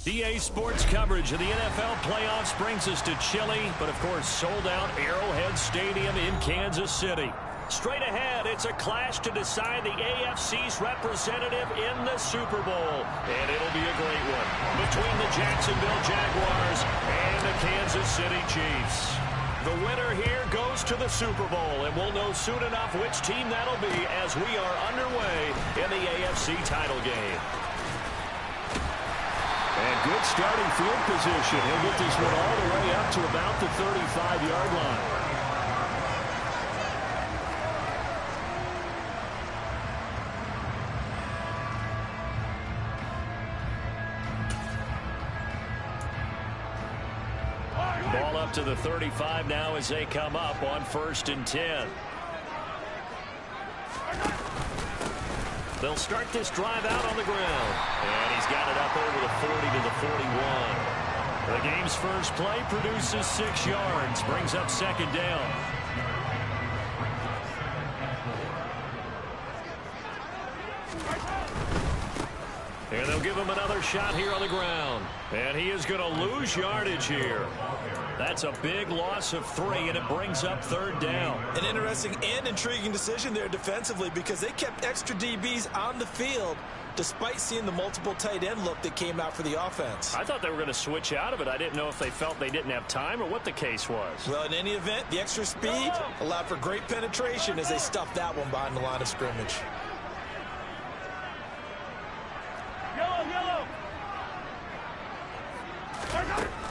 EA Sports coverage of the NFL playoffs brings us to chilly, but of course sold-out Arrowhead Stadium in Kansas City. Straight ahead, it's a clash to decide the AFC's representative in the Super Bowl. And it'll be a great one between the Jacksonville Jaguars and the Kansas City Chiefs. The winner here goes to the Super Bowl, and we'll know soon enough which team that'll be as we are underway in the AFC title game. And good starting field position. He'll get this one all the way up to about the 35-yard line. Ball up to the 35 now as they come up on 1st and 10. They'll start this drive out on the ground. And he's got it up over the 40 to the 41. The game's first play produces 6 yards, brings up 2nd down. And they'll give him another shot here on the ground. And he is going to lose yardage here. That's a big loss of 3, and it brings up 3rd down. An interesting and intriguing decision there defensively because they kept extra DBs on the field despite seeing the multiple tight end look that came out for the offense. I thought they were going to switch out of it. I didn't know if they felt they didn't have time or what the case was. Well, in any event, the extra speed allowed for great penetration as they stuffed that one behind the line of scrimmage.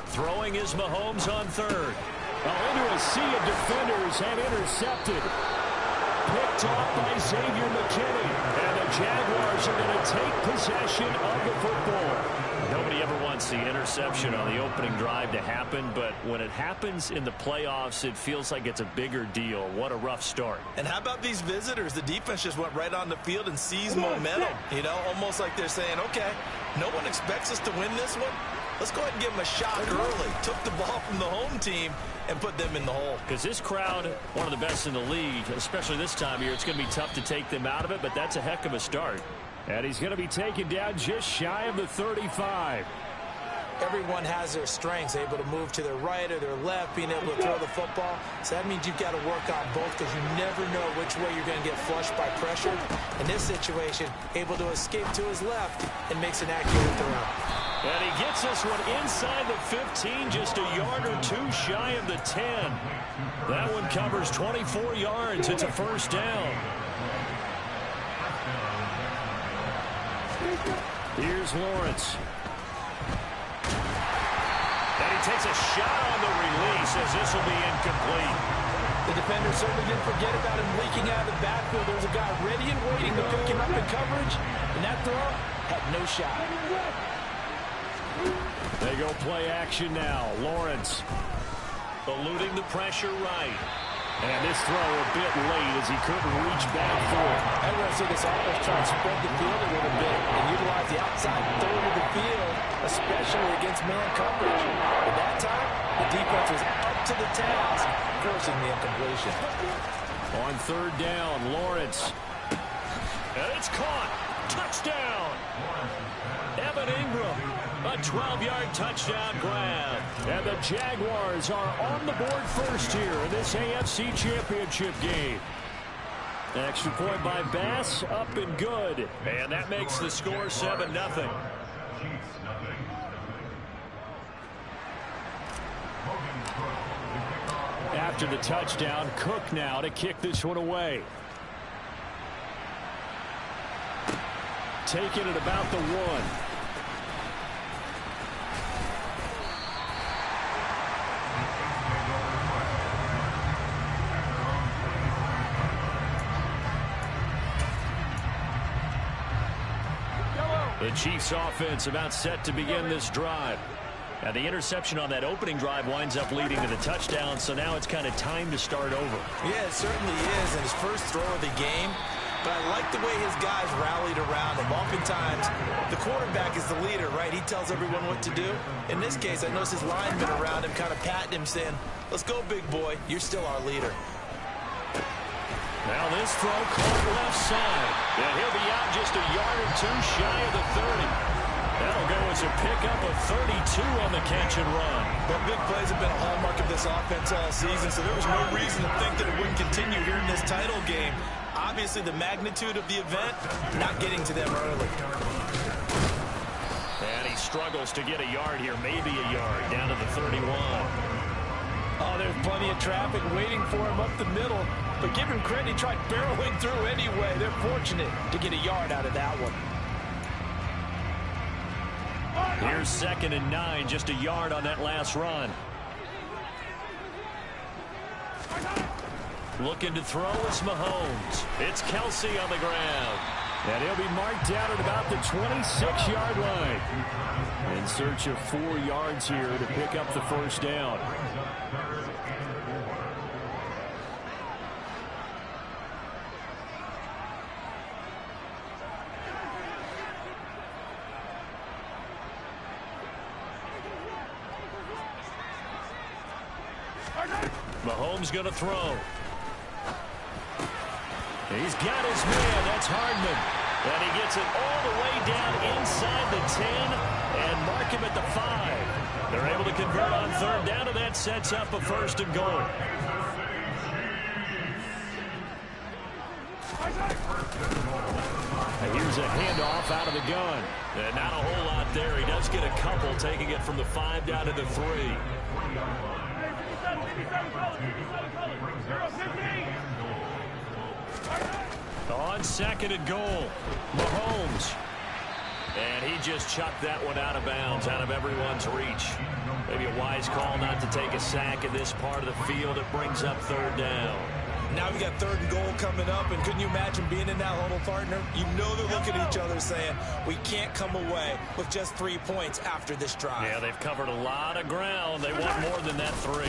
Throwing is Mahomes on 3rd. Into a sea of defenders and intercepted. Picked off by Xavier McKinney. And the Jaguars are going to take possession of the football. Nobody ever wants the interception on the opening drive to happen, but when it happens in the playoffs, it feels like it's a bigger deal. What a rough start. And how about these visitors? The defense just went right on the field and seized momentum. You know, almost like they're saying, okay, no one expects us to win this one. Let's go ahead and give them a shot early. Took the ball from the home team and put them in the hole. Because this crowd, one of the best in the league, especially this time of year, it's going to be tough to take them out of it, but that's a heck of a start. And he's going to be taken down just shy of the 35. Everyone has their strengths, able to move to their right or their left, being able to throw the football. So that means you've got to work on both because you never know which way you're going to get flushed by pressure. In this situation, able to escape to his left and makes an accurate throw. And he gets this one inside the 15, just a yard or 2 shy of the 10. That one covers 24 yards. It's a 1st down. Here's Lawrence. And he takes a shot on the release as this will be incomplete. The defender certainly didn't forget about him leaking out of the backfield. There was a guy ready and waiting to pick him up in coverage, and that throw had no shot. They go play action now. Lawrence eluding the pressure right. And this throw a bit late as he couldn't reach back for it. I want to see this offense try to spread the field a little bit and utilize the outside third of the field, especially against man coverage. At that time, the defense was up to the task, forcing the incompletion. On 3rd down, Lawrence. And it's caught. Touchdown. Evan Ingram. A 12-yard touchdown grab. And the Jaguars are on the board first here in this AFC Championship game. An extra point by Bass, up and good. And that makes the score 7-0. After the touchdown, Cook now to kick this one away. Taking it about the 1. The Chiefs offense about set to begin this drive. And the interception on that opening drive winds up leading to the touchdown, so now it's kind of time to start over. Yeah, it certainly is, and his first throw of the game. But I like the way his guys rallied around him. Oftentimes, the quarterback is the leader, right? He tells everyone what to do. In this case, I noticed his linemen around him kind of patting him, saying, let's go, big boy. You're still our leader. Now this throw caught left side. And he'll be out just a yard or 2 shy of the 30. That'll go as a pickup of 32 on the catch and run. Well, big plays have been a hallmark of this offense all season, so there was no reason to think that it wouldn't continue here in this title game. Obviously, the magnitude of the event, not getting to them early. And he struggles to get a yard here, maybe a yard, down to the 31. Oh, there's plenty of traffic waiting for him up the middle. But give him credit, he tried barreling through anyway. They're fortunate to get a yard out of that one. Here's 2nd and 9, just a yard on that last run. Looking to throw is Mahomes. It's Kelsey on the ground. And he'll be marked down at about the 26-yard line. In search of 4 yards here to pick up the first down. Mahomes going to throw. He's got his man. That's Hardman. And he gets it all the way down inside the 10 and mark him at the 5. They're able to convert on 3rd down, and that sets up a 1st and goal. Here's a handoff out of the gun. And not a whole lot there. He does get a couple, taking it from the 5 down to the 3. On 2nd and goal, Mahomes. And he just chucked that one out of bounds, out of everyone's reach. Maybe a wise call not to take a sack in this part of the field. It brings up 3rd down. Now we got 3rd and goal coming up, and couldn't you imagine being in that huddle, partner? You know they're looking at each other saying, we can't come away with just 3 points after this drive. Yeah, they've covered a lot of ground. They want more than that 3.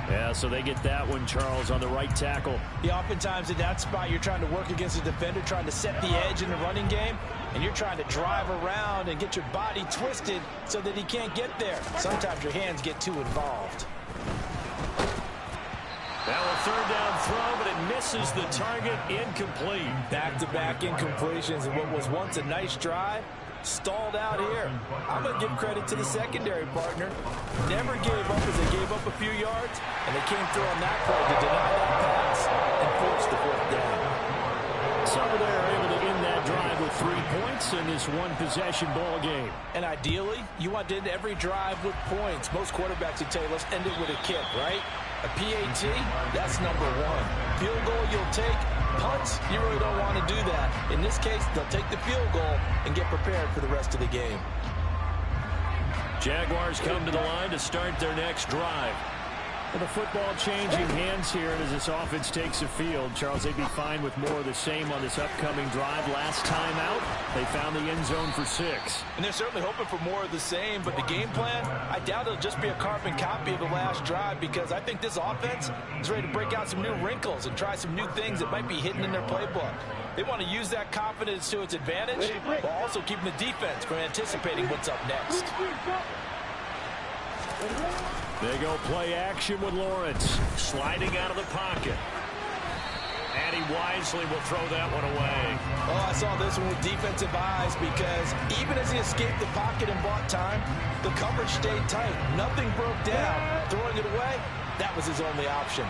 Yeah, so they get that one, Charles, on the right tackle. Yeah, oftentimes in that spot, you're trying to work against a defender, trying to set the edge in the running game, and you're trying to drive around and get your body twisted so that he can't get there. Sometimes your hands get too involved. Now a 3rd down throw, but it misses the target, incomplete. Back-to-back incompletions, and what was once a nice drive stalled out here. I'm going to give credit to the secondary, partner. Never gave up as they gave up a few yards, and they came through on that play to deny that pass and force the 4th down. So they're able to end that drive with 3 points in this one-possession ball game. And ideally, you want to end every drive with points. Most quarterbacks would tell you, let's end it with a kick, right? A PAT, that's number 1. Field goal you'll take. Punts, you really don't want to do that. In this case, they'll take the field goal and get prepared for the rest of the game. Jaguars come to the line to start their next drive. Well, the football changing hands here as this offense takes the field. Charles, they'd be fine with more of the same on this upcoming drive. Last time out, they found the end zone for 6. And they're certainly hoping for more of the same, but the game plan, I doubt it'll just be a carbon copy of the last drive, because I think this offense is ready to break out some new wrinkles and try some new things that might be hidden in their playbook. They want to use that confidence to its advantage, while also keeping the defense from anticipating what's up next. They go play action with Lawrence. Sliding out of the pocket. And he wisely will throw that one away. Oh, I saw this one with defensive eyes, because even as he escaped the pocket and bought time, the coverage stayed tight. Nothing broke down. Throwing it away, that was his only option.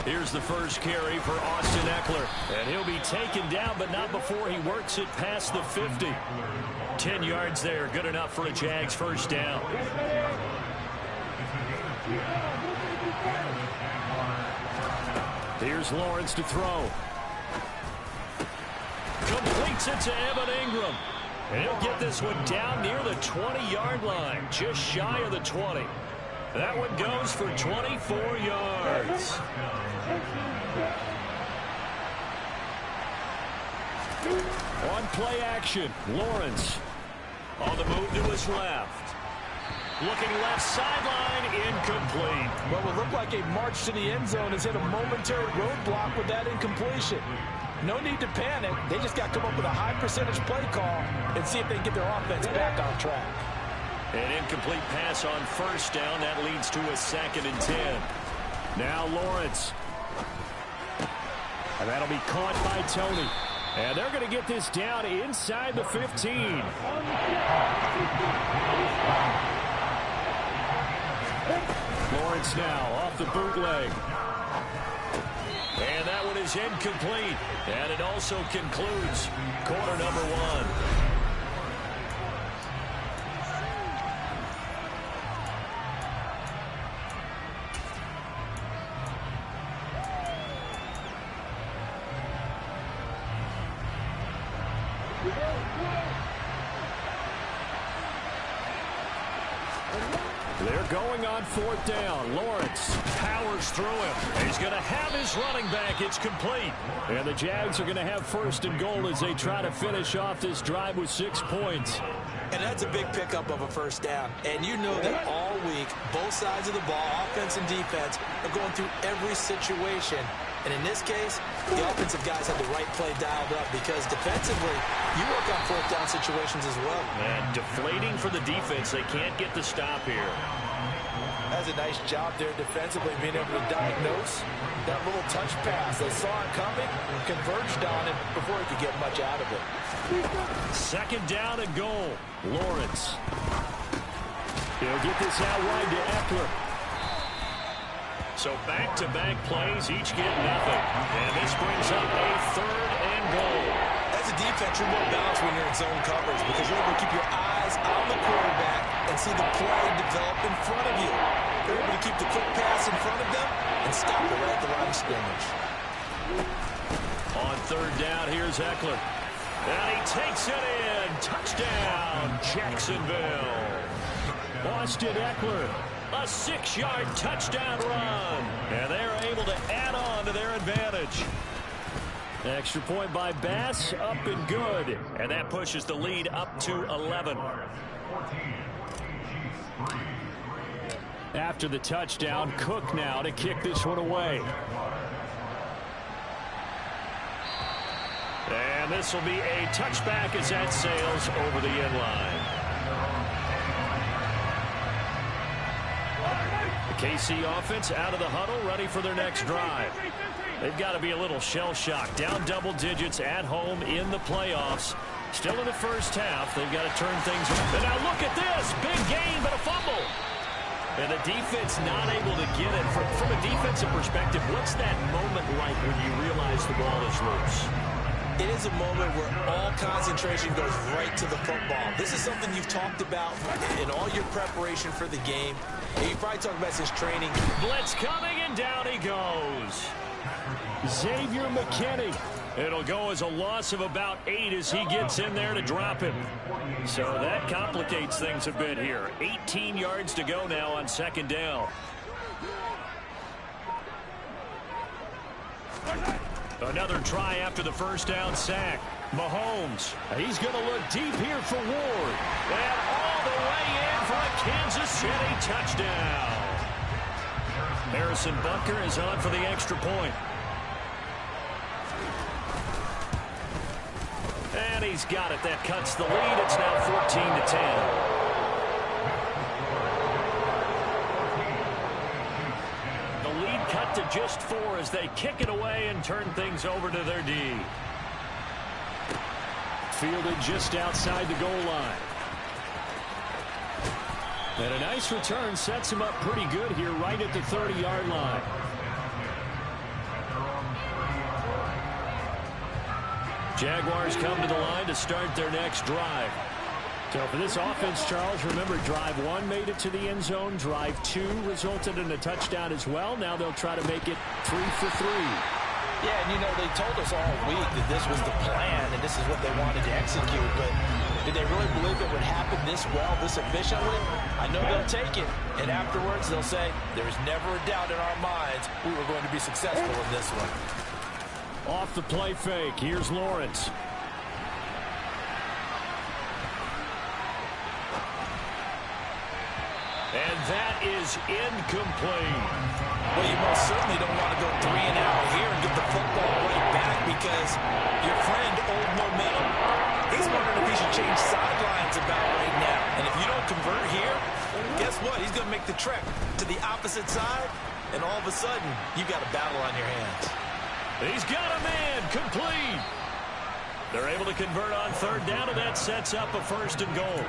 Here's the first carry for Austin Eckler. And he'll be taken down, but not before he works it past the 50. 10 yards there, good enough for a Jags first down. Here's Lawrence to throw. Completes it to Evan Ingram. And he'll get this one down near the 20-yard line, just shy of the 20. That one goes for 24 yards. On play action, Lawrence. On the move to his left. Looking left sideline, incomplete. What would look like a march to the end zone has hit a momentary roadblock with that incompletion. No need to panic. They just got to come up with a high percentage play call and see if they can get their offense back on track. An incomplete pass on first down. That leads to a 2nd and 10. Now Lawrence. And that'll be caught by Tony. And they're going to get this down inside the 15. Lawrence now off the bootleg. And that one is incomplete. And it also concludes quarter number 1. They're going on 4th down. Lawrence powers through him. He's going to have his running back. It's complete. And the Jags are going to have 1st and goal as they try to finish off this drive with 6 points. And that's a big pickup of a 1st down. And you know that all week, both sides of the ball, offense and defense, are going through every situation. And in this case, the offensive guys have the right play dialed up because defensively, you work on 4th down situations as well. And deflating for the defense. They can't get the stop here. That's a nice job there defensively, being able to diagnose that little touch pass. They saw it coming, converged on it before he could get much out of it. 2nd down and goal. Lawrence. He'll get this out wide to Eckler. So back-to-back plays, each get nothing. And this brings up a 3rd and goal. As a defense, you're more balanced when you're in zone coverage because you're able to keep your eyes on the quarterback and see the play develop in front of you. You're able to keep the quick pass in front of them and stop it right at the line of scrimmage. On 3rd down, here's Eckler. And he takes it in. Touchdown, Jacksonville. Austin Eckler. A 6-yard touchdown run. And they're able to add on to their advantage. Extra point by Bass, up and good. And that pushes the lead up to 11. After the touchdown, Cook now to kick this one away. And this will be a touchback as that sails over the end line. The KC offense out of the huddle, ready for their next drive. They've got to be a little shell-shocked. Down double digits at home in the playoffs. Still in the first half. They've got to turn things around. And now look at this. Big gain, but a fumble. And the defense not able to get it. From a defensive perspective, what's that moment like when you realize the ball is loose? It is a moment where all concentration goes right to the football. This is something you've talked about in all your preparation for the game. And you probably talked about since training. Blitz coming, and down he goes. Xavier McKinney. It'll go as a loss of about 8 as he gets in there to drop him. So that complicates things a bit here. 18 yards to go now on 2nd down. Another try after the 1st down sack. Mahomes. He's going to look deep here for Ward. And all the way in for a Kansas City touchdown. Harrison Butker is on for the extra point. And he's got it. That cuts the lead. It's now 14-10. Cut to just 4 as they kick it away and turn things over to their D. Fielded just outside the goal line. And a nice return sets him up pretty good here right at the 30-yard line. Jaguars come to the line to start their next drive. So for this offense, Charles, remember drive 1 made it to the end zone. Drive 2 resulted in a touchdown as well. Now they'll try to make it 3 for 3. Yeah, and you know, they told us all week that this was the plan and this is what they wanted to execute. But did they really believe it would happen this well, this efficiently? I know they'll take it. And afterwards they'll say, there was never a doubt in our minds we were going to be successful in this one. Off the play fake. Here's Lawrence. And that is incomplete. Well, you most certainly don't want to go 3 and out here and get the football right back because your friend, Old Momentum, he's wondering if he should change sidelines about right now. And if you don't convert here, guess what? He's going to make the trek to the opposite side, and all of a sudden, you got a battle on your hands. He's got a man complete. They're able to convert on third down, and that sets up a 1st and goal.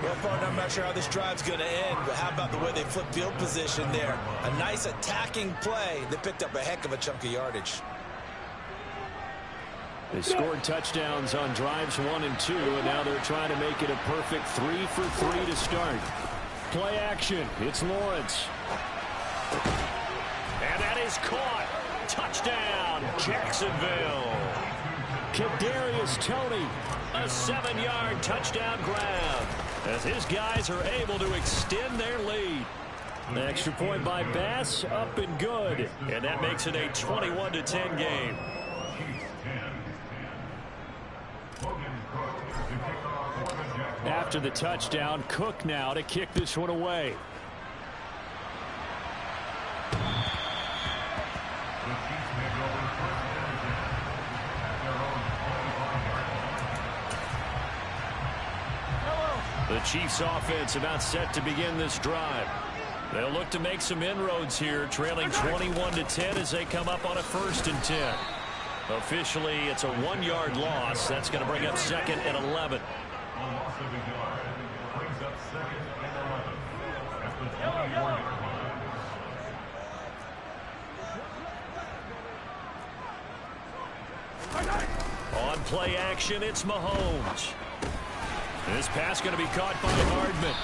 Well, partner, I'm not sure how this drive's going to end, but how about the way they flip field position there? A nice attacking play that picked up a heck of a chunk of yardage. They scored touchdowns on drives 1 and 2, and now they're trying to make it a perfect 3 for 3 to start. Play action. It's Lawrence. And that is caught. Touchdown, Jacksonville. Kadarius Toney. A 7-yard touchdown grab as his guys are able to extend their lead. The extra point by Bass, up and good. And that makes it a 21-10 game. After the touchdown, Cook now to kick this one away. The Chiefs offense about set to begin this drive. They'll look to make some inroads here, trailing 21-10 as they come up on a 1st and 10. Officially, it's a 1-yard loss. That's going to bring up 2nd and 11. On play action, it's Mahomes. This pass going to be caught by Hardman.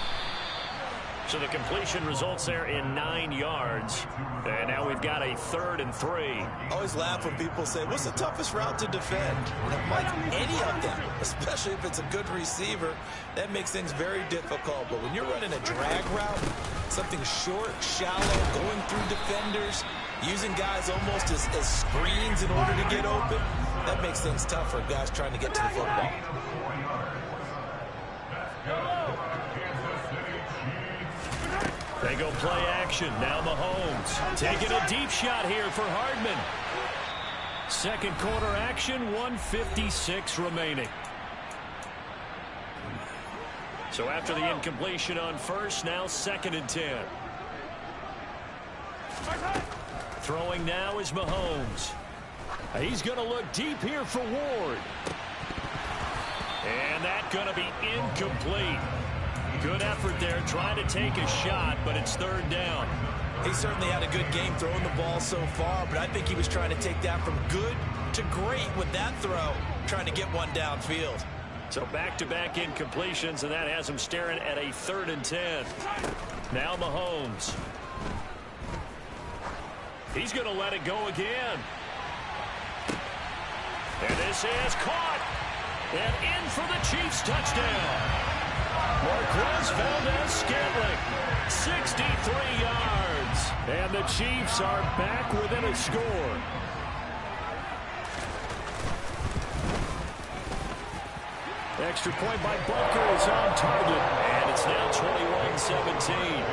So the completion results there in 9 yards. And now we've got a 3rd and 3. I always laugh when people say, what's the toughest route to defend? I'm like, any of them, especially if it's a good receiver, that makes things very difficult. But when you're running a drag route, something short, shallow, going through defenders, using guys almost as screens in order to get open, that makes things tough for guys trying to get to the football. They go play action. Now Mahomes taking a deep shot here for Hardman. 2nd quarter action, 1:56 remaining. So after the incompletion on 1st, now 2nd and 10. Throwing now is Mahomes. He's going to look deep here for Ward. And that's going to be incomplete. Good effort there, trying to take a shot, but it's 3rd down. He certainly had a good game throwing the ball so far, but I think he was trying to take that from good to great with that throw, trying to get one downfield. So back-to-back incompletions, and that has him staring at a 3rd and 10. Now Mahomes. He's going to let it go again. And this is caught. And in for the Chiefs touchdown. Marquez Valdes-Scantling, 63 yards. And the Chiefs are back within a score. Extra point by Butker is on target. And it's now 21-17.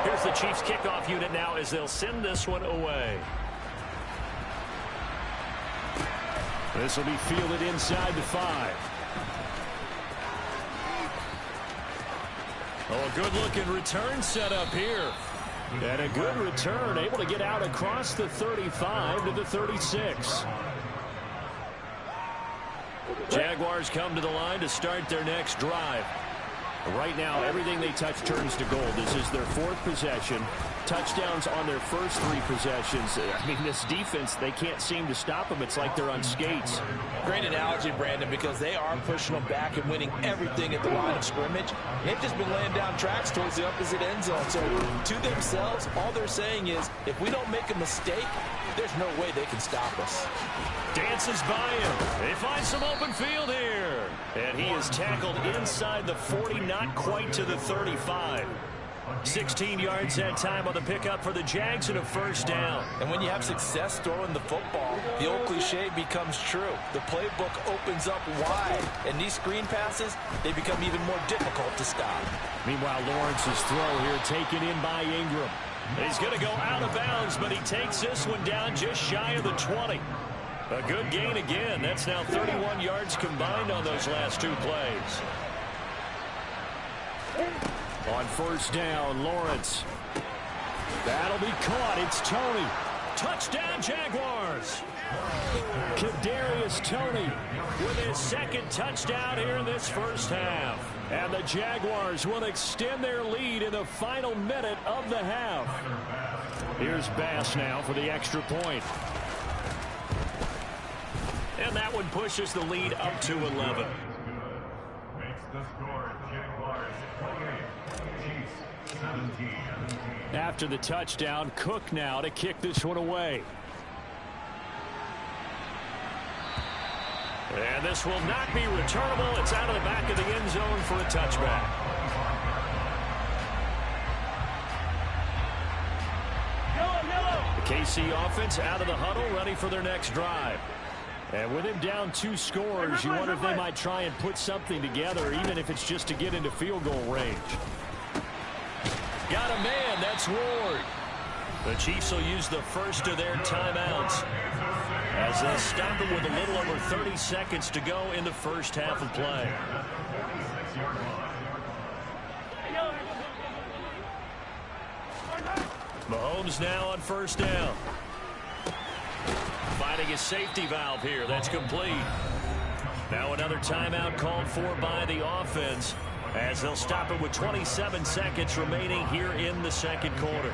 Here's the Chiefs kickoff unit now as they'll send this one away. This will be fielded inside the 5. Oh, a good-looking return set up here. And a good return, able to get out across the 35 to the 36. Jaguars come to the line to start their next drive. Right now, everything they touch turns to gold. This is their 4th possession. Touchdowns on their first 3 possessions. I mean, this defense, they can't seem to stop them. It's like they're on skates. Great analogy, Brandon, because they are pushing them back and winning everything at the line of scrimmage. They've just been laying down tracks towards the opposite end zone. So to themselves, all they're saying is, if we don't make a mistake, there's no way they can stop us. Dances by him. They find some open field here. And he is tackled inside the 40, not quite to the 35. 16 yards that time on the pickup for the Jags and a 1st down. And when you have success throwing the football, the old cliche becomes true. The playbook opens up wide, and these screen passes, they become even more difficult to stop. Meanwhile, Lawrence's throw here taken in by Ingram. He's going to go out of bounds, but he takes this one down just shy of the 20. A good gain again. That's now 31 yards combined on those last two plays. On first down, Lawrence. That'll be caught. It's Toney. Touchdown, Jaguars. Kadarius Toney with his second touchdown here in this first half. And the Jaguars will extend their lead in the final minute of the half. Here's Bass now for the extra point. And that one pushes the lead up to 11. After the touchdown, Cook now to kick this one away. And this will not be returnable. It's out of the back of the end zone for a touchback. The KC offense out of the huddle, ready for their next drive. And with him down 2 scores, you wonder if they might try and put something together, even if it's just to get into field goal range. Got a man. That's Ward. The Chiefs will use the first of their timeouts as they'll stop it with a little over 30 seconds to go in the first half of play. Mahomes now on first down. Finding his safety valve here. That's complete. Now another timeout called for by the offense as they'll stop it with 27 seconds remaining here in the second quarter.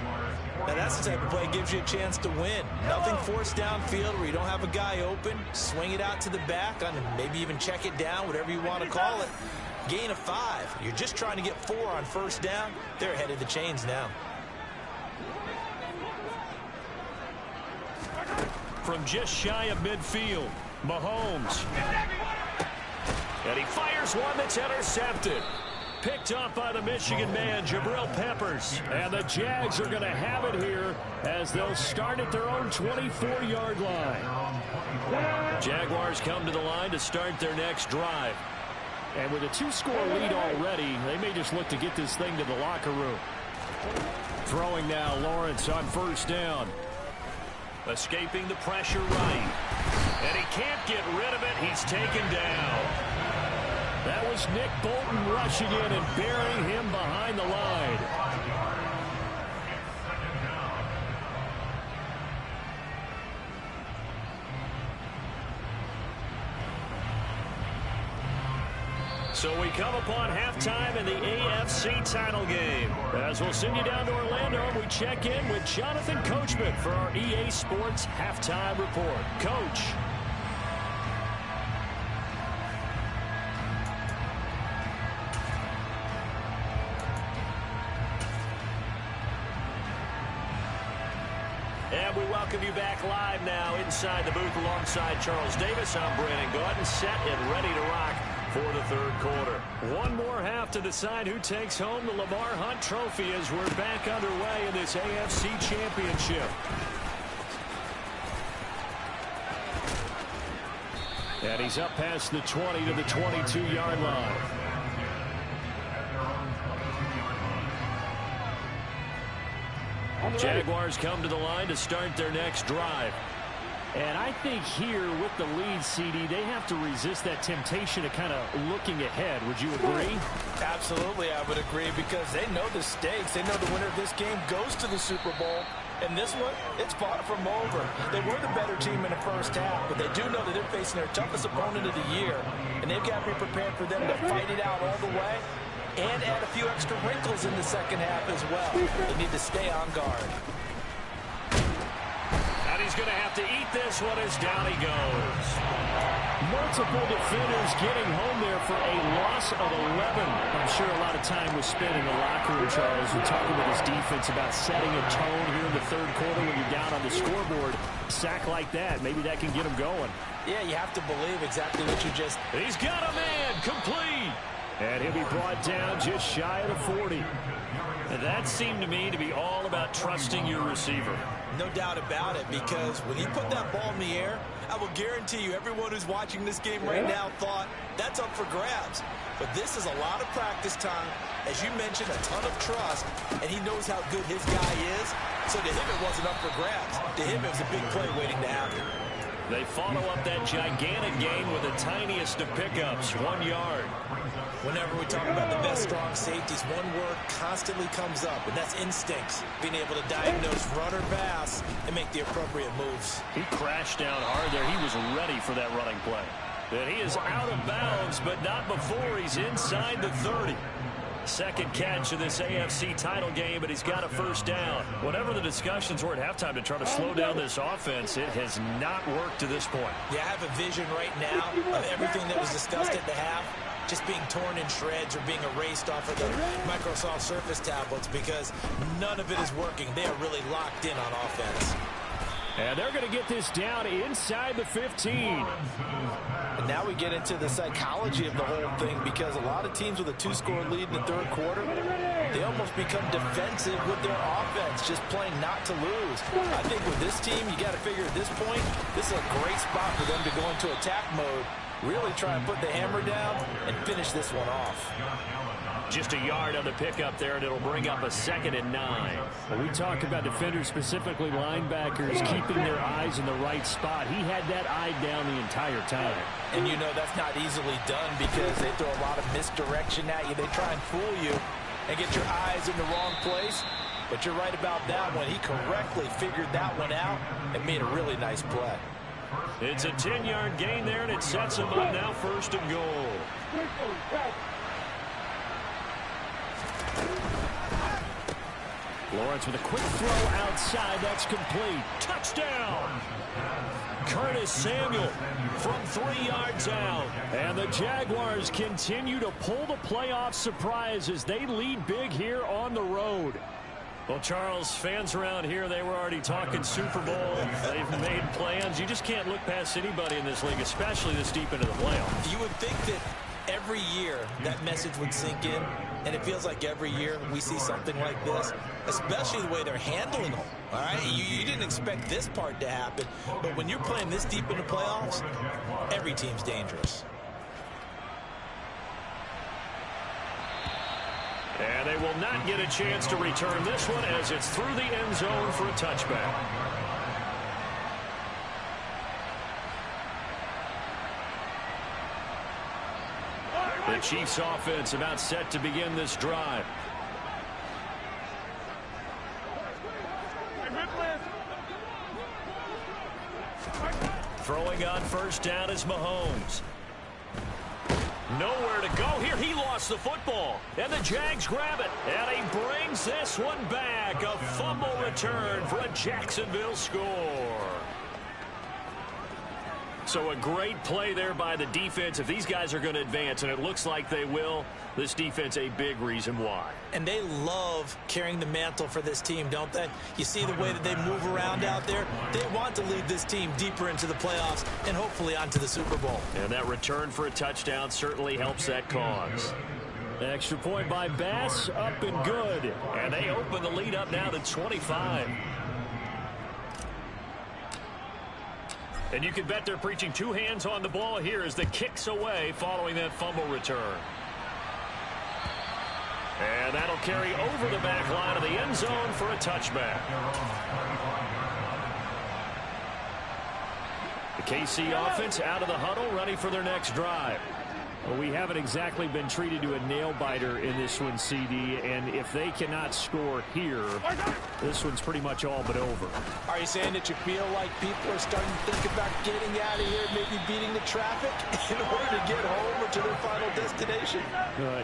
Now that's the type of play that gives you a chance to win. Nothing forced downfield where you don't have a guy open. Swing it out to the back, maybe even check it down, whatever you want to call it. Gain of 5. You're just trying to get 4 on first down. They're ahead of the chains now. From just shy of midfield, Mahomes. And he fires one that's intercepted. Picked up by the Michigan man, Jabril Peppers. And the Jags are going to have it here as they'll start at their own 24-yard line. Jaguars come to the line to start their next drive. And with a 2-score lead already, they may just look to get this thing to the locker room. Throwing now, Lawrence on first down. Escaping the pressure right. And he can't get rid of it. He's taken down. That was Nick Bolton rushing in and burying him behind the line. So we come upon halftime in the AFC title game. As we'll send you down to Orlando, and we check in with Jonathan Coachman for our EA Sports Halftime Report. Coach. And we welcome you back live now inside the booth alongside Charles Davis. I'm Brandon Gaudin, set and ready to rock for the third quarter. One more half to decide who takes home the Lamar Hunt Trophy as we're back underway in this AFC Championship. And he's up past the 20 to the 22-yard line. Jaguars come to the line to start their next drive. And I think here with the lead, CD, they have to resist that temptation of kind of looking ahead. Would you agree? Absolutely, I would agree, because they know the stakes. They know the winner of this game goes to the Super Bowl. And this one, it's far from over. They were the better team in the first half, but they do know that they're facing their toughest opponent of the year. And they've got to be prepared for them to fight it out all the way and add a few extra wrinkles in the second half as well. They need to stay on guard. And he's going to have to eat this one as down he goes. Multiple defenders getting home there for a loss of 11. I'm sure a lot of time was spent in the locker room, Charles, and talking with his defense about setting a tone here in the third quarter when you're down on the scoreboard. A sack like that, maybe that can get him going. Yeah, you have to believe exactly what you just... He's got a man, complete. And he'll be brought down just shy of the 40. And that seemed to me to be all about trusting your receiver. No doubt about it, because when he put that ball in the air, I will guarantee you everyone who's watching this game right now thought that's up for grabs. But this is a lot of practice time. As you mentioned, a ton of trust, and he knows how good his guy is. So to him, it wasn't up for grabs. To him, it was a big play waiting to happen. They follow up that gigantic gain with the tiniest of pickups, 1 yard. Whenever we talk about the best strong safeties, one word constantly comes up, and that's instincts. Being able to diagnose run or pass and make the appropriate moves. He crashed down hard there. He was ready for that running play. And he is out of bounds, but not before he's inside the 30. Second catch of this AFC title game, but he's got a first down. Whatever the discussions were at halftime to try to slow down this offense, it has not worked to this point. Yeah, I have a vision right now of everything that was discussed at the half just being torn in shreds or being erased off of the Microsoft Surface tablets because none of it is working. They are really locked in on offense. And they're going to get this down inside the 15. And now we get into the psychology of the whole thing, because a lot of teams with a 2-score lead in the third quarter, they almost become defensive with their offense, just playing not to lose. I think with this team, you got to figure at this point, this is a great spot for them to go into attack mode, really try and put the hammer down and finish this one off. Just a yard on the pickup there, and it'll bring up a 2nd and 9. When we talk about defenders, specifically linebackers, keeping their eyes in the right spot, he had that eye down the entire time. And you know that's not easily done because they throw a lot of misdirection at you. They try and fool you and get your eyes in the wrong place. But you're right about that one. He correctly figured that one out and made a really nice play. It's a 10-yard gain there, and it sets him up now 1st and goal. Lawrence with a quick throw outside. That's complete. Touchdown! Curtis Samuel from 3 yards out. And the Jaguars continue to pull the playoff surprise as they lead big here on the road. Well, Charles, fans around here, they were already talking Super Bowl. They've made plans. You just can't look past anybody in this league, especially this deep into the playoffs. You would think that every year that message would sink in, and it feels like every year we see something like this, especially the way they're handling them. All right, you didn't expect this part to happen, but when you're playing this deep in the playoffs, every team's dangerous. And they will not get a chance to return this one as it's through the end zone for a touchback. The Chiefs offense about set to begin this drive. Throwing on first down is Mahomes. Nowhere to go here. He lost the football. And the Jags grab it. And he brings this one back. A fumble return for a Jacksonville score. So a great play there by the defense. If these guys are going to advance, and it looks like they will, this defense a big reason why. And they love carrying the mantle for this team, don't they? You see the way that they move around out there? They want to lead this team deeper into the playoffs and hopefully onto the Super Bowl. And that return for a touchdown certainly helps that cause. Extra point by Bass, up and good. And they open the lead up now to 25. And you can bet they're preaching 2 hands on the ball here as the kick's away following that fumble return. And that'll carry over the back line of the end zone for a touchback. The KC offense out of the huddle, ready for their next drive. Well, we haven't exactly been treated to a nail-biter in this one, CD, and if they cannot score here, this one's pretty much all but over. Are you saying that you feel like people are starting to think about getting out of here, maybe beating the traffic in order to get home or to their final destination?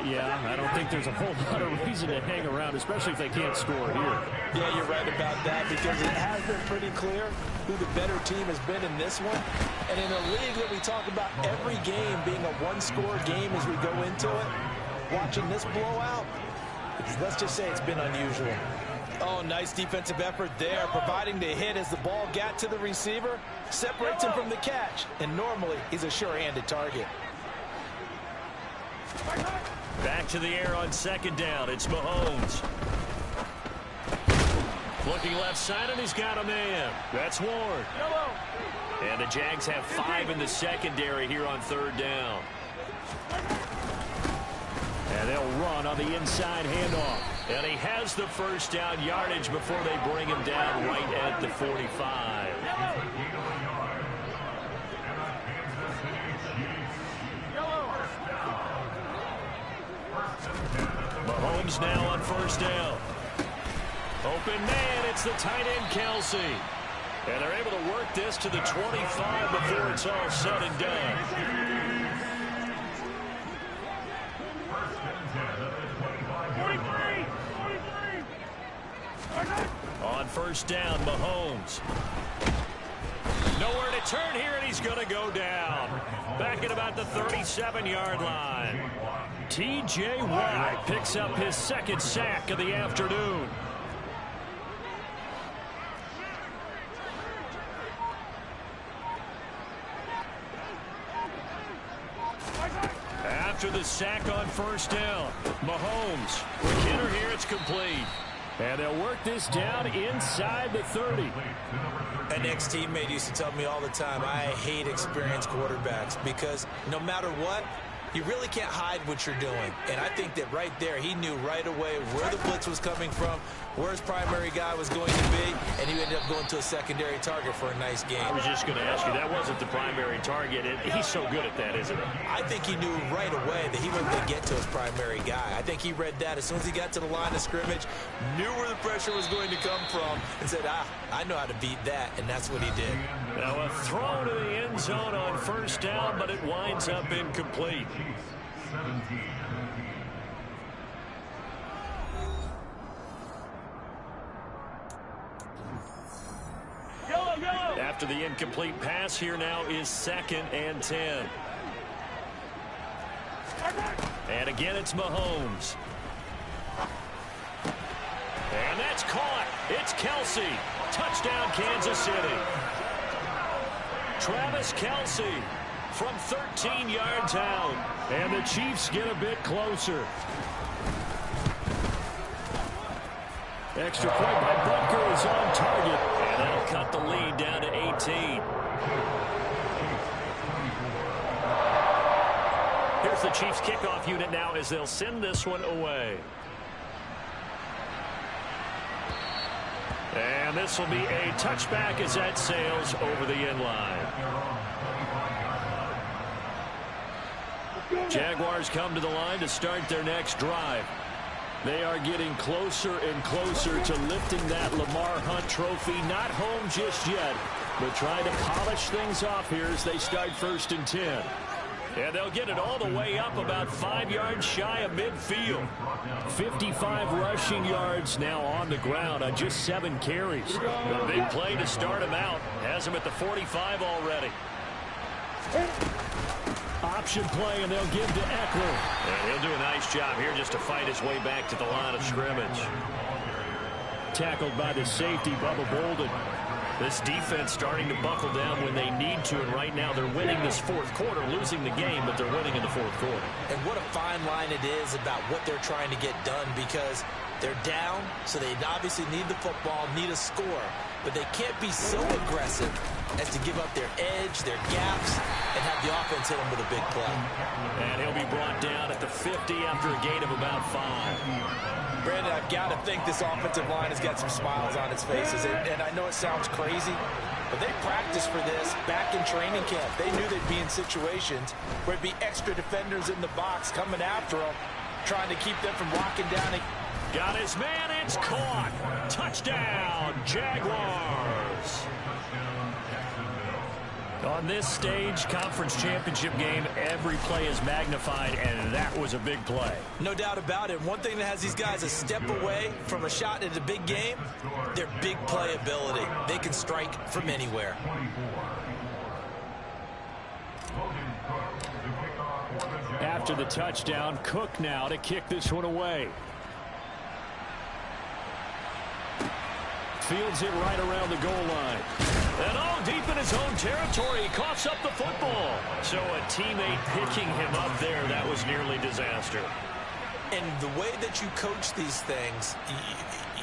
Yeah, I don't think there's a whole lot of reason to hang around, especially if they can't score here. Yeah, you're right about that, because it has been pretty clear who the better team has been in this one. And in a league that we talk about every game being a one-score game as we go into it, watching this blowout, let's just say it's been unusual. Oh, nice defensive effort there, providing the hit as the ball got to the receiver, separates him from the catch, and normally he's a sure-handed target. Back to the air on second down. It's Mahomes. Looking left side, and he's got a man. That's Ward. And the Jags have 5 in the secondary here on third down. And they'll run on the inside handoff. And he has the first down yardage before they bring him down right at the 45. Mahomes now on first down. Open man, it's the tight end Kelsey. And they're able to work this to the 25 before it's all said and done. On first down, Mahomes. Nowhere to turn here, and he's going to go down. Back at about the 37-yard line. T.J. Watt picks up his second sack of the afternoon. After the sack on first down, Mahomes. McKinnon here, it's complete. And they'll work this down inside the 30. An ex-teammate used to tell me all the time, I hate experienced quarterbacks because no matter what, you really can't hide what you're doing. And I think that right there, he knew right away where the blitz was coming from, where his primary guy was going to be, and he ended up going to a secondary target for a nice game. I was just going to ask you, that wasn't the primary target. He's so good at that, isn't he? I think he knew right away that he wasn't going to get to his primary guy. I think he read that as soon as he got to the line of scrimmage, knew where the pressure was going to come from, and said, I know how to beat that, and that's what he did. Now a throw to the end zone on first down, but it winds up incomplete. After the incomplete pass, here now is 2nd and 10. And again, it's Mahomes. And that's caught. It's Kelsey. Touchdown, Kansas City. Travis Kelce from 13 yards out. And the Chiefs get a bit closer. Extra point by Butker is on target. And that'll cut the lead down to 18. Here's the Chiefs kickoff unit now as they'll send this one away. And this will be a touchback as that sails over the end line. Jaguars come to the line to start their next drive. They are getting closer and closer to lifting that Lamar Hunt trophy. Not home just yet, but trying to polish things off here as they start 1st and 10. And they'll get it all the way up about 5 yards shy of midfield. 55 rushing yards now on the ground on just 7 carries. A big play to start him out. Has him at the 45 already. Option play, and they'll give to Eckler. And he'll do a nice job here just to fight his way back to the line of scrimmage. Tackled by the safety, Bubba Bolden. This defense starting to buckle down when they need to, and right now they're winning this 4th quarter, losing the game, but they're winning in the 4th quarter. And what a fine line it is about what they're trying to get done, because they're down, so they obviously need the football, need a score, but they can't be so aggressive as to give up their edge, their gaps, and have the offense hit them with a big play. And he'll be brought down at the 50 after a gain of about 5. Brandon, I've got to think this offensive line has got some smiles on its faces, and I know it sounds crazy, but they practiced for this back in training camp. They knew they'd be in situations where it'd be extra defenders in the box coming after them, trying to keep them from walking down. Got his man, it's caught. Touchdown, Jaguars. On this stage, conference championship game, every play is magnified, and that was a big play. No doubt about it. One thing that has these guys a step away from a shot in a big game, their big play ability. They can strike from anywhere. After the touchdown, Cook now to kick this one away. Fields it right around the goal line. And all deep in his own territory, he coughs up the football. So a teammate picking him up there, that was nearly disaster. And the way that you coach these things,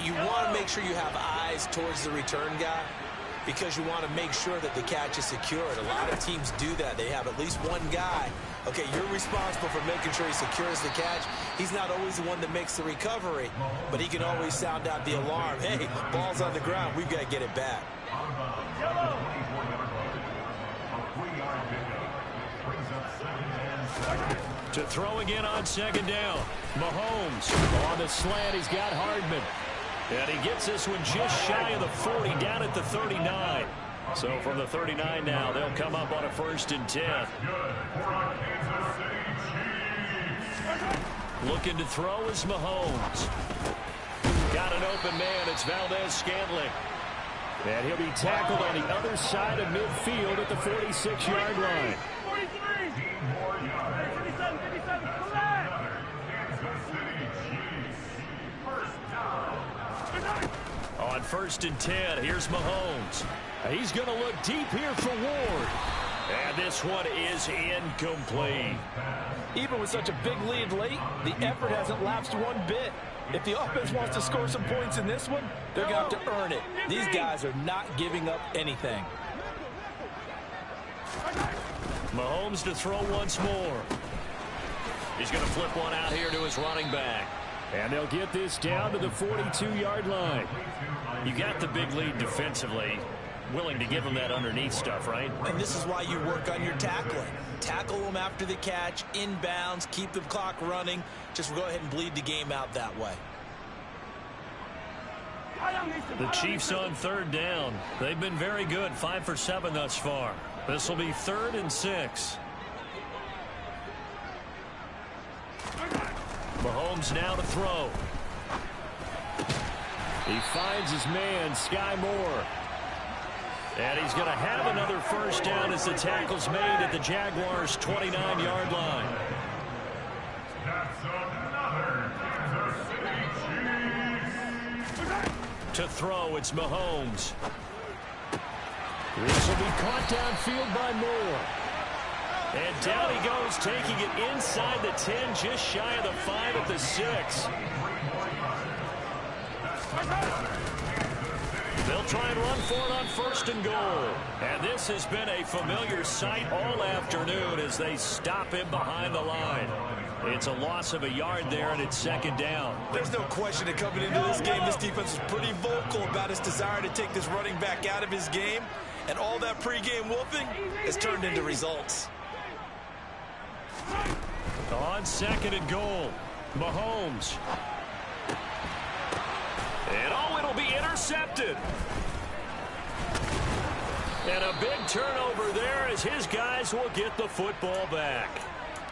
you want to make sure you have eyes towards the return guy because you want to make sure that the catch is secured. A lot of teams do that. They have at least one guy. Okay, you're responsible for making sure he secures the catch. He's not always the one that makes the recovery, but he can always sound out the alarm. Hey, ball's on the ground. We've got to get it back. To throw again on second down. Mahomes on the slant. He's got Hardman. And he gets this one just shy of the 40, down at the 39. So from the 39 now, they'll come up on a 1st and 10. Looking to throw is Mahomes. Got an open man. It's Valdez-Scantling. And he'll be tackled on the other side of midfield at the 46-yard line. On 1st and 10, here's Mahomes. He's going to look deep here for Ward. And this one is incomplete. Even with such a big lead late, the effort hasn't lapsed one bit. If the offense wants to score some points in this one, they're going to have to earn it. These guys are not giving up anything. Mahomes to throw once more. He's going to flip one out here to his running back. And they'll get this down to the 42-yard line. You got the big lead defensively. Willing to give them that underneath stuff, right? And this is why you work on your tackling. Tackle them after the catch, inbounds, keep the clock running. Just go ahead and bleed the game out that way. The Chiefs on 3rd down. They've been very good, 5 for 7 thus far. This will be 3rd and 6. Mahomes now to throw. He finds his man, Sky Moore. And he's going to have another 1st down as the tackle's made at the Jaguars' 29-yard line. To throw, it's Mahomes. This will be caught downfield by Moore. And down he goes, taking it inside the 10, just shy of the 5 at the 6. They'll try and run for it on 1st and goal. And this has been a familiar sight all afternoon as they stop him behind the line. It's a loss of a yard there, and it's 2nd down. There's no question that coming into this game, this defense is pretty vocal about his desire to take this running back out of his game. And all that pregame wolfing has turned into results. On 2nd and goal, Mahomes. And oh, it'll be intercepted. And a big turnover there as his guys will get the football back.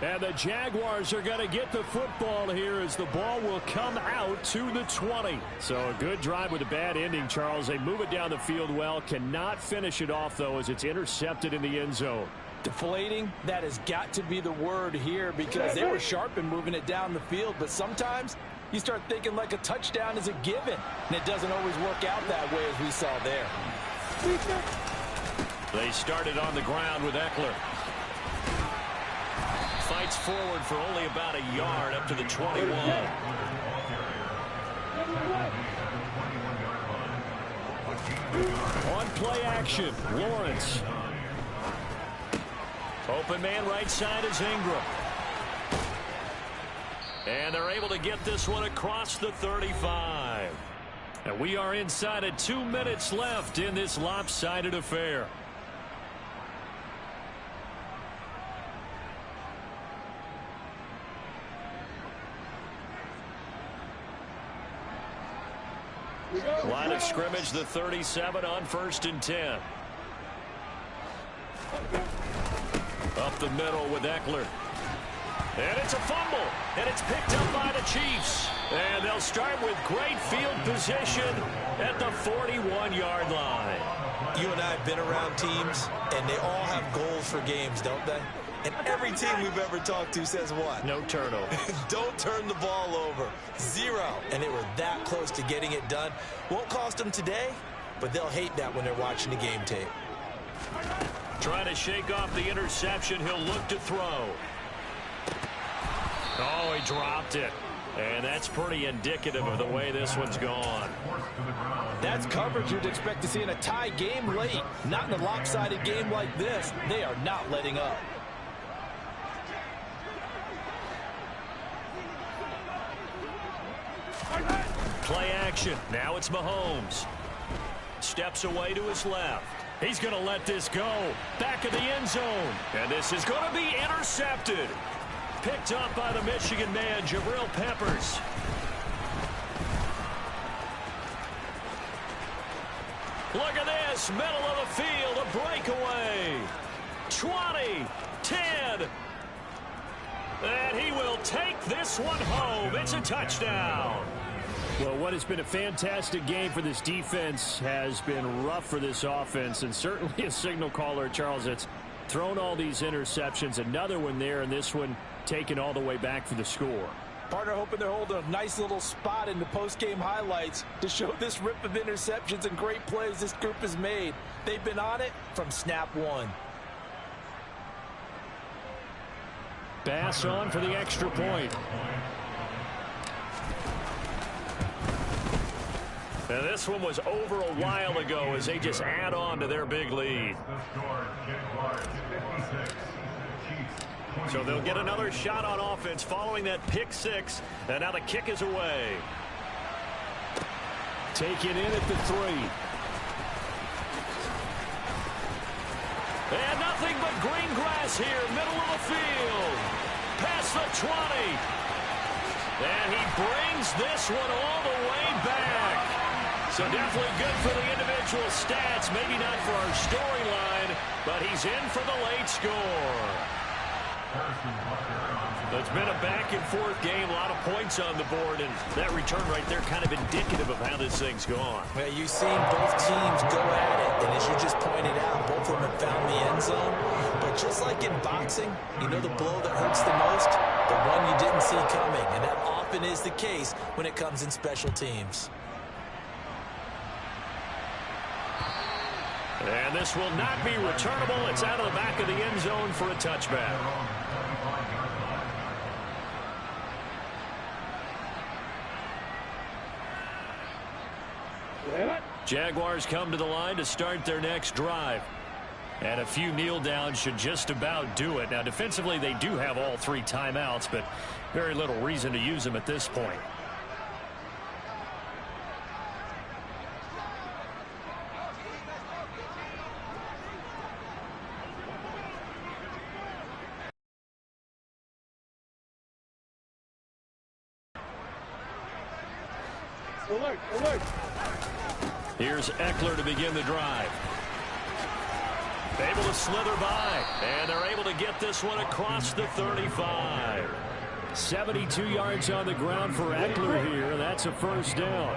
And the Jaguars are going to get the football here as the ball will come out to the 20. So a good drive with a bad ending, Charles. They move it down the field well. Cannot finish it off, though, as it's intercepted in the end zone. Deflating, that has got to be the word here because they were sharp in moving it down the field. But sometimes you start thinking like a touchdown is a given, and it doesn't always work out that way as we saw there. They started on the ground with Eckler. Fights forward for only about a yard up to the 21. On play action, Lawrence. Open man right side is Ingram. And they're able to get this one across the 35. And we are inside of 2 minutes left in this lopsided affair. Line of scrimmage, the 37 on 1st and 10. Up the middle with Eckler. And it's a fumble. And it's picked up by the Chiefs. And they'll start with great field position at the 41-yard line. You and I have been around teams, and they all have goals for games, don't they? And every team we've ever talked to says what? No turnover. Don't turn the ball over. 0. And they were that close to getting it done. Won't cost them today, but they'll hate that when they're watching the game tape. Trying to shake off the interception. He'll look to throw. Oh, he dropped it. And that's pretty indicative of the way this one's gone. That's coverage you'd expect to see in a tie game late. Not in a lopsided game like this. They are not letting up. Play action. Now it's Mahomes. Steps away to his left. He's going to let this go. Back of the end zone. And this is going to be intercepted. Picked up by the Michigan man, Jabril Peppers. Look at this. Middle of the field. A breakaway. 20. 10. And he will take this one home. It's a touchdown. Well, what has been a fantastic game for this defense has been rough for this offense, and certainly a signal caller, Charles, that's thrown all these interceptions. Another one there, and this one taken all the way back for the score. Partner hoping they're holding a nice little spot in the post-game highlights to show this rip of interceptions and great plays this group has made. They've been on it from snap one. Bass on for the extra point. Now this one was over a while ago as they just add on to their big lead. So they'll get another shot on offense following that pick six. And now the kick is away. Take it in at the 3. And nothing but green grass here, middle of the field. Past the 20. And he brings this one all the way back. So definitely good for the individual stats. Maybe not for our storyline, but he's in for the late score. It's been a back-and-forth game, a lot of points on the board, and that return right there kind of indicative of how this thing's gone. Well, you've seen both teams go at it, and as you just pointed out, both of them have found the end zone. But just like in boxing, you know the blow that hurts the most? The one you didn't see coming, and that often is the case when it comes in special teams. And this will not be returnable. It's out of the back of the end zone for a touchback. Jaguars come to the line to start their next drive. And a few kneel downs should just about do it. Now, defensively, they do have all 3 timeouts, but very little reason to use them at this point. Alert, alert. Here's Eckler to begin the drive. Able to slither by, and they're able to get this one across the 35. 72 yards on the ground for Eckler here. That's a first down.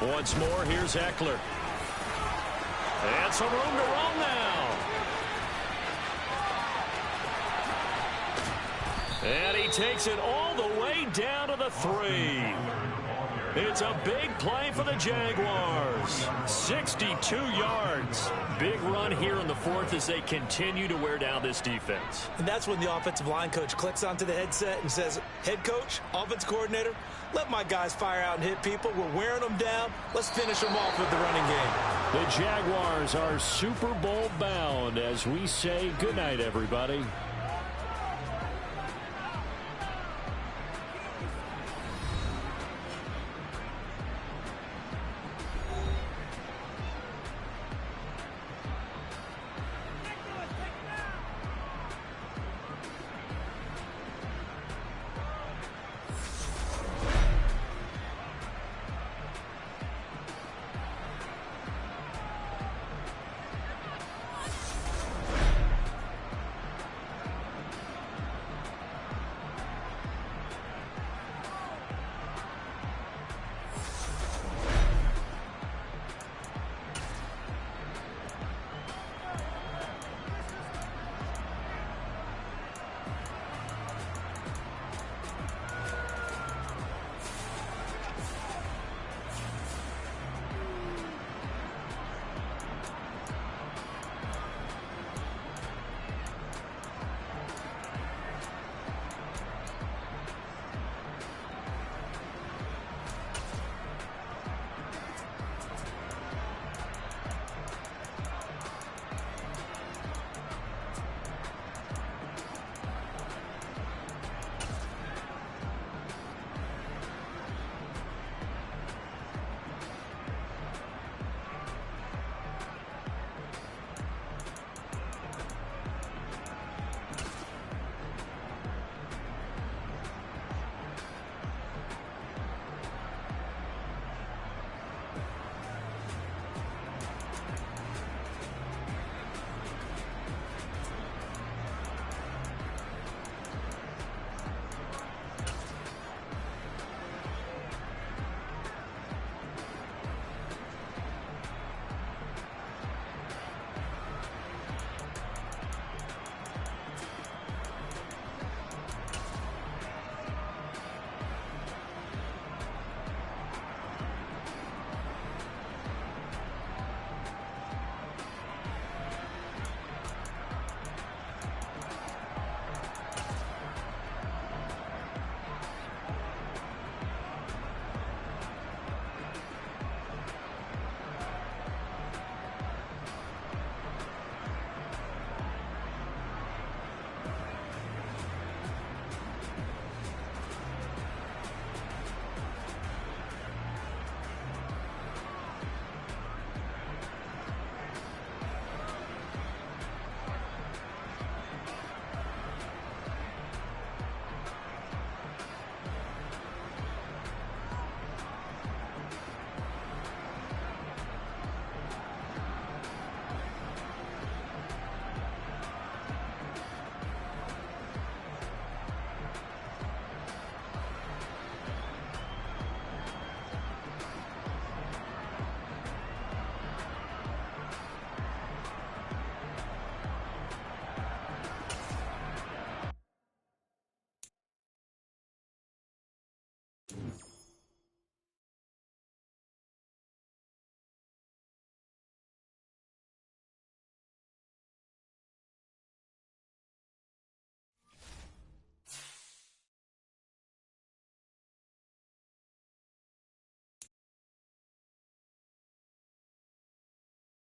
Once more, here's Eckler. And some room to roam now. And he takes it all the way down to the 3. It's a big play for the Jaguars. 62 yards. Big run here in the 4th as they continue to wear down this defense. And that's when the offensive line coach clicks onto the headset and says, head coach, offense coordinator, let my guys fire out and hit people. We're wearing them down. Let's finish them off with the running game. The Jaguars are Super Bowl bound as we say goodnight, everybody.